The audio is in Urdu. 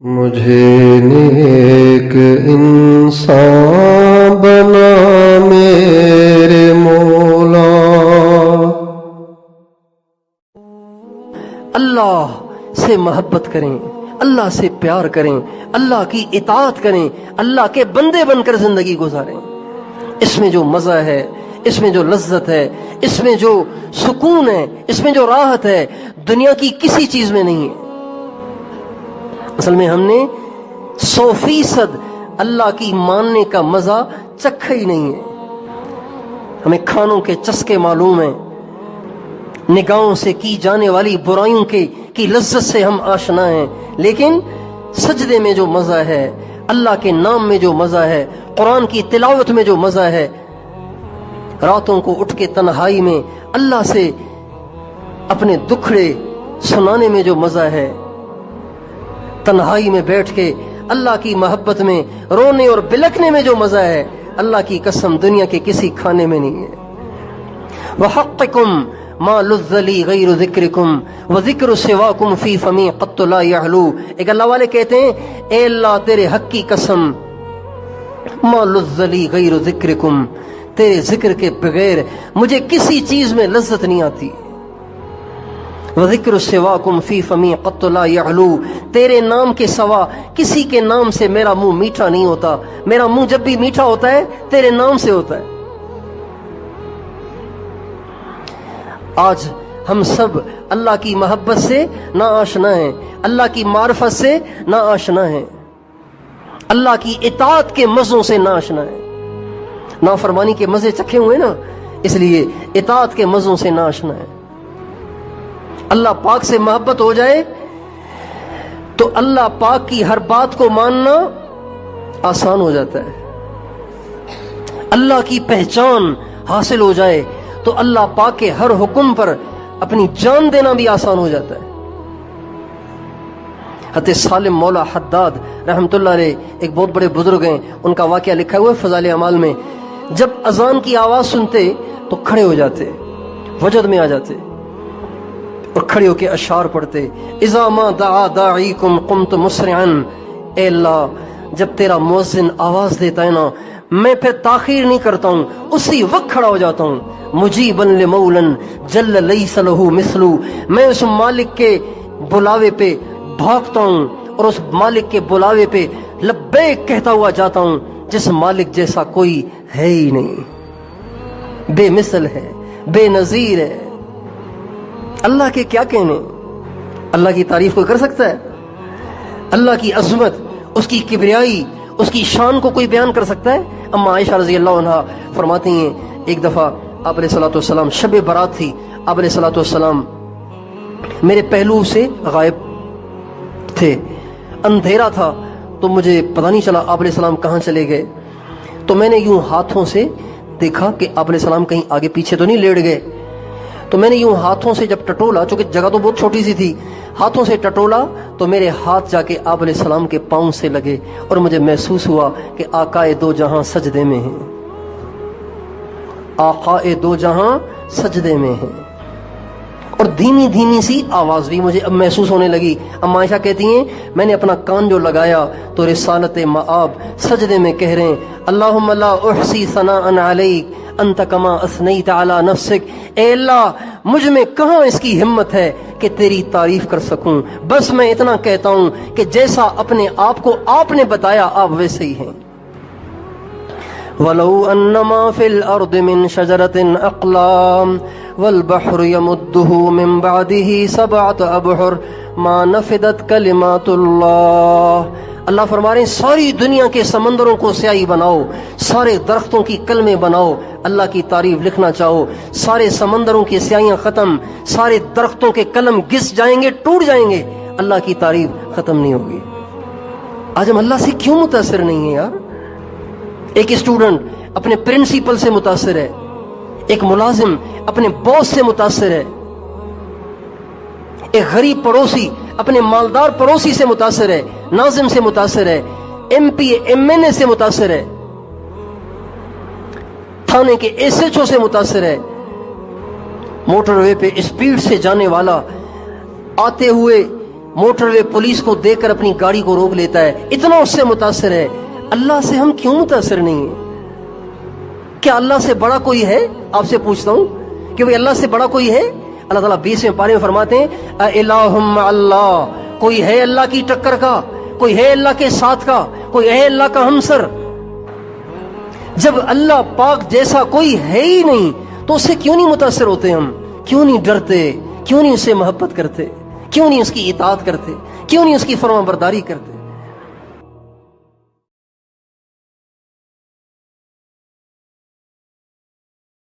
مجھے نیک انسان بنا میرے مولا۔ اللہ سے محبت کریں، اللہ سے پیار کریں، اللہ کی اطاعت کریں، اللہ کے بندے بن کر زندگی گزاریں۔ اس میں جو مزہ ہے، اس میں جو لذت ہے، اس میں جو سکون ہے، اس میں جو راحت ہے، دنیا کی کسی چیز میں نہیں ہے۔ اصل میں ہم نے 100% اللہ کی ماننے کا مزہ چکھا ہی نہیں ہے۔ ہمیں کھانوں کے چسکے معلوم ہیں، نگاہوں سے کی جانے والی برائیوں کی لذت سے ہم آشنا ہیں، لیکن سجدے میں جو مزہ ہے، اللہ کے نام میں جو مزہ ہے، قرآن کی تلاوت میں جو مزہ ہے، راتوں کو اٹھ کے تنہائی میں اللہ سے اپنے دکھڑے سنانے میں جو مزہ ہے، تنہائی میں بیٹھ کے اللہ کی محبت میں رونے اور بلکنے میں جو مزہ ہے، اللہ کی قسم دنیا کے کسی کھانے میں نہیں ہے۔ وَحَقِّكُمْ مَا لُذَّ لِي غَيْرُ ذِكْرِكُمْ وَذِكْرُ سِوَاكُمْ فِي فَمِي قَطُّ لَا يَعْلُو۔ ایک اللہ والے کہتے ہیں، اے اللہ تیرے حق کی قسم، مَا لُذَّ لِي غَيْرُ ذِكْرِكُمْ، تیرے ذکر کے بغیر مجھے کسی چیز میں لذت نہیں آتی۔ وَذِكْرُ سِوَاكُمْ فِي فَمِي قَطُّ لَا يَعْلُو، تیرے نام کے سوا کسی کے نام سے میرا منہ میٹھا نہیں ہوتا۔ میرا منہ جب بھی میٹھا ہوتا ہے تیرے نام سے ہوتا ہے۔ آج ہم سب اللہ کی محبت سے نا آشنا ہیں، اللہ کی معرفت سے نا آشنا ہیں، اللہ کی اطاعت کے مزوں سے نا آشنا ہیں۔ نافرمانی کے مزے چکھے ہوئے نا، اس لیے اطاعت کے مزوں سے نا آشنا ہے۔ اللہ پاک سے محبت ہو جائے تو اللہ پاک کی ہر بات کو ماننا آسان ہو جاتا ہے۔ اللہ کی پہچان حاصل ہو جائے تو اللہ پاک کے ہر حکم پر اپنی جان دینا بھی آسان ہو جاتا ہے۔ حضرت سالم مولا حداد رحمۃ اللہ علیہ ایک بہت بڑے بزرگ ہیں، ان کا واقعہ لکھا ہوا ہے فضائل اعمال میں۔ جب اذان کی آواز سنتے تو کھڑے ہو جاتے، وجد میں آ جاتے اور کھڑے ہو کے اشعار پڑھتے، اذا ما دعا داعیکم قمت مسرعا، اے اللہ جب تیرا مؤذن آواز دیتا ہے نا، میں پھر تاخیر نہیں کرتا ہوں، اسی وقت کھڑا ہو جاتا ہوں۔ مجیبا لمولا جل لیس لہ مثل، میں اس مالک کے بلاوے پہ بھاگتا ہوں اور اس مالک کے بلاوے پہ لبیک کہتا ہوا جاتا ہوں، جس مالک جیسا کوئی ہے ہی نہیں، بے مثل ہے، بے نظیر ہے۔ اللہ کے کیا کہنے، اللہ کی تعریف کوئی کر سکتا ہے؟ اللہ کی عظمت، اس کی کبریائی، اس کی شان کو کوئی بیان کر سکتا ہے؟ اما عائشہ رضی اللہ عنہا فرماتی ہیں، ایک دفعہ آپ علیہ الصلوۃ والسلام، شب برات تھی، آپ علیہ الصلوۃ والسلام میرے پہلو سے غائب تھے، اندھیرا تھا تو مجھے پتہ نہیں چلا آپ علیہ السلام کہاں چلے گئے۔ تو میں نے یوں ہاتھوں سے دیکھا کہ آپ علیہ السلام کہیں آگے پیچھے تو نہیں لیٹ گئے، تو میں نے یوں ہاتھوں سے جب ٹٹولا، چونکہ جگہ تو بہت چھوٹی سی تھی، ہاتھوں سے ٹٹولا تو میرے ہاتھ جا کے آپ علیہ السلام کے پاؤں سے لگے اور مجھے محسوس ہوا کہ آقائے دو جہاں سجدے میں ہیں، آقائے دو جہاں سجدے میں ہیں۔ اور دھیمی دھیمی سی آواز بھی مجھے اب محسوس ہونے لگی۔ اما عائشہ کہتی ہیں، میں نے اپنا کان جو لگایا تو رسالت مآب سجدے میں کہہ رہے ہیں، اللہم لا احصی ثناء علیک انت کما اثنیت علی نفسک، اے اللہ مجھ میں کہاں اس کی ہمت ہے کہ تیری تعریف کر سکوں، بس میں اتنا کہتا ہوں کہ جیسا اپنے آپ کو آپ نے بتایا آپ ویسے ہی ہیں۔ وَلَوْ أَنَّمَا فِي الْأَرْضِ مِنْ شَجَرَةٍ أَقْلَامٌ وَالْبَحْرُ يَمُدُّهُ مِنْ بَعْدِهِ سَبْعَةُ أَبْحُرٍ مَا نَفِدَتْ كَلِمَاتُ اللَّهِ۔ اللہ فرما رہے ہیں، ساری دنیا کے سمندروں کو سیاہی بناؤ، سارے درختوں کی کلمیں بناؤ، اللہ کی تعریف لکھنا چاہو، سارے سمندروں کی سیاہیاں ختم، سارے درختوں کے قلم گس جائیں گے، ٹوٹ جائیں گے، اللہ کی تعریف ختم نہیں ہوگی۔ آج ہم اللہ سے کیوں متاثر نہیں ہیں یار؟ ایک اسٹوڈنٹ اپنے پرنسپل سے متاثر ہے، ایک ملازم اپنے باس سے متاثر ہے، ایک غریب پڑوسی اپنے مالدار پڑوسی سے متاثر ہے، ناظم سے متاثر ہے، ایم پی ایم این اے سے متاثر ہے، تھانے کے ایس ایچ او سے متاثر ہے، موٹر وے پہ اسپیڈ سے جانے والا آتے ہوئے موٹر وے پولیس کو دیکھ کر اپنی گاڑی کو روک لیتا ہے، اتنا اس سے متاثر ہے۔ اللہ سے ہم کیوں متاثر نہیں ہیں؟ کیا اللہ سے بڑا کوئی ہے؟ آپ سے پوچھتا ہوں کہ بھئی اللہ سے بڑا کوئی ہے؟ اللہ تعالیٰ 20ویں پارے میں فرماتے ہیں اِلَٰهٌ اللہ، کوئی ہے اللہ کی ٹکر کا، کوئی ہے اللہ کے ساتھ کا، کوئی ہے اللہ کا ہمسر؟ جب اللہ پاک جیسا کوئی ہے ہی نہیں تو اس سے کیوں نہیں متاثر ہوتے ہم؟ کیوں نہیں ڈرتے؟ کیوں نہیں اس سے محبت کرتے؟ کیوں نہیں اس کی اطاعت کرتے؟ کیوں نہیں اس کی فرما برداری کرتے؟